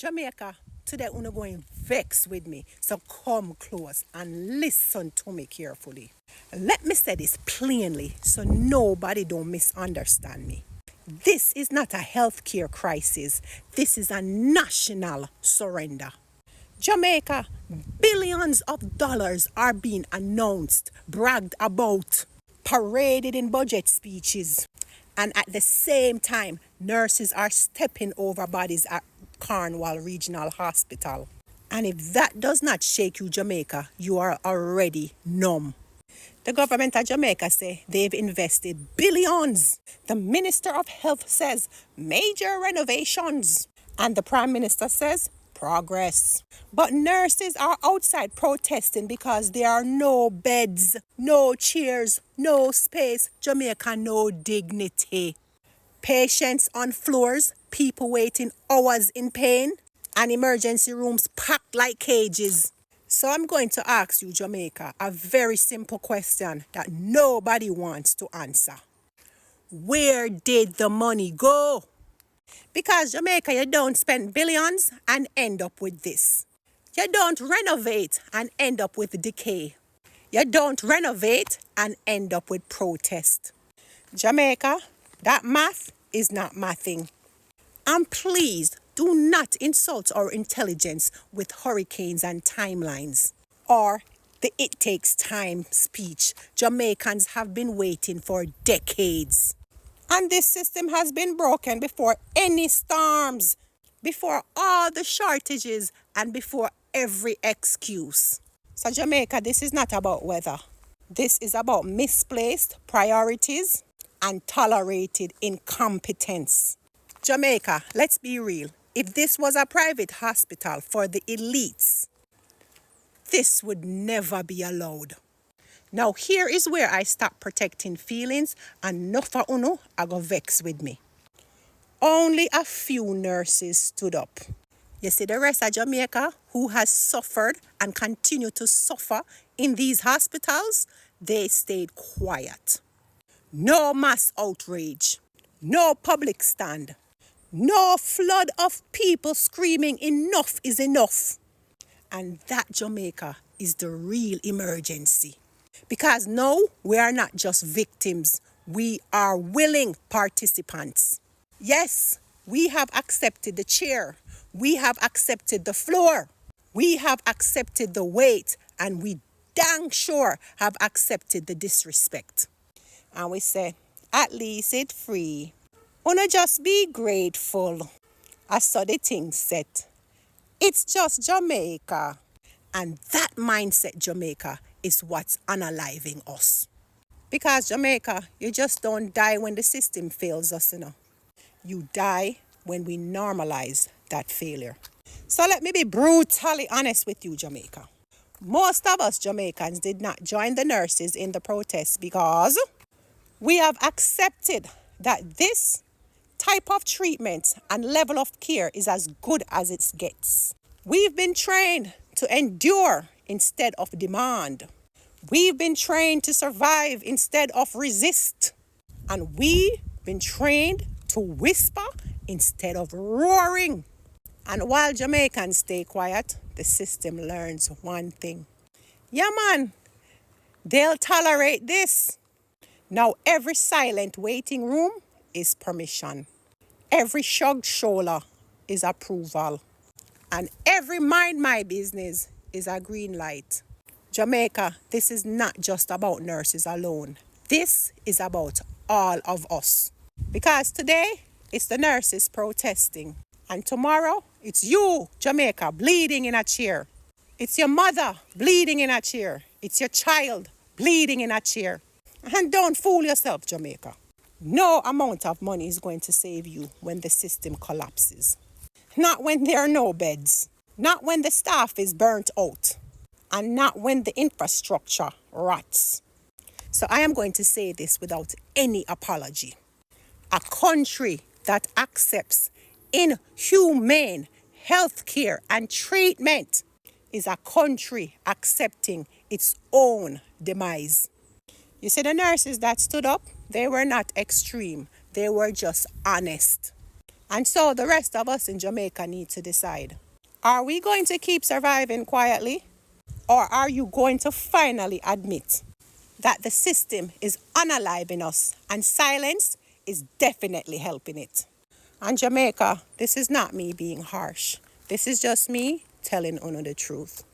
Jamaica, today una going vex with me. So come close and listen to me carefully. Let me say this plainly so nobody don't misunderstand me. This is not a healthcare crisis. This is a national surrender. Jamaica, billions of dollars are being announced, bragged about, paraded in budget speeches. And at the same time, nurses are stepping over bodies at Cornwall Regional Hospital. And if that does not shake you, Jamaica, you are already numb. The government of Jamaica say they've invested billions. The Minister of Health says major renovations. And the Prime Minister says progress. But nurses are outside protesting because there are no beds, no chairs, no space. Jamaica, no dignity. Patients on floors, people waiting hours in pain, and emergency rooms packed like cages. So I'm going to ask you, Jamaica, a very simple question that nobody wants to answer. Where did the money go? Because Jamaica, you don't spend billions and end up with this. You don't renovate and end up with decay. You don't renovate and end up with protest. Jamaica, that math is not mathing. And please do not insult our intelligence with hurricanes and timelines or the "it takes time" speech Jamaicans have been waiting for decades. And this system has been broken before any storms, before all the shortages, and before every excuse. So Jamaica, this is not about weather. This is about misplaced priorities and tolerated incompetence. Jamaica, let's be real. If this was a private hospital for the elites, this would never be allowed. Now here is where I stop protecting feelings and nofa uno I go vex with me. Only a few nurses stood up. You see the rest of Jamaica who has suffered and continue to suffer in these hospitals, they stayed quiet. No mass outrage, no public stand, no flood of people screaming enough is enough. And that, Jamaica, is the real emergency. Because now we are not just victims, we are willing participants. Yes, we have accepted the chair, we have accepted the floor, we have accepted the weight, and we dang sure have accepted the disrespect. And we say, at least it's free. Wanna just be grateful. I saw the thing set. It's just Jamaica. And that mindset, Jamaica, is what's unaliving us. Because Jamaica, you just don't die when the system fails us, You die when we normalize that failure. So let me be brutally honest with you, Jamaica. Most of us Jamaicans did not join the nurses in the protests because we have accepted that this type of treatment and level of care is as good as it gets. We've been trained to endure instead of demand. We've been trained to survive instead of resist. And we've been trained to whisper instead of roaring. And while Jamaicans stay quiet, the system learns one thing. Yeah, man, they'll tolerate this. Now every silent waiting room is permission. Every shrugged shoulder is approval. And every mind my business is a green light. Jamaica, this is not just about nurses alone. This is about all of us. Because today, it's the nurses protesting. And tomorrow, it's you, Jamaica, bleeding in a chair. It's your mother bleeding in a chair. It's your child bleeding in a chair. And don't fool yourself, Jamaica. No amount of money is going to save you when the system collapses. Not when there are no beds. Not when the staff is burnt out. And not when the infrastructure rots. So I am going to say this without any apology. A country that accepts inhumane health care and treatment is a country accepting its own demise. You see, the nurses that stood up, they were not extreme. They were just honest. And so the rest of us in Jamaica need to decide. Are we going to keep surviving quietly? Or are you going to finally admit that the system is unaliving us and silence is definitely helping it? And Jamaica, this is not me being harsh. This is just me telling Uno the truth.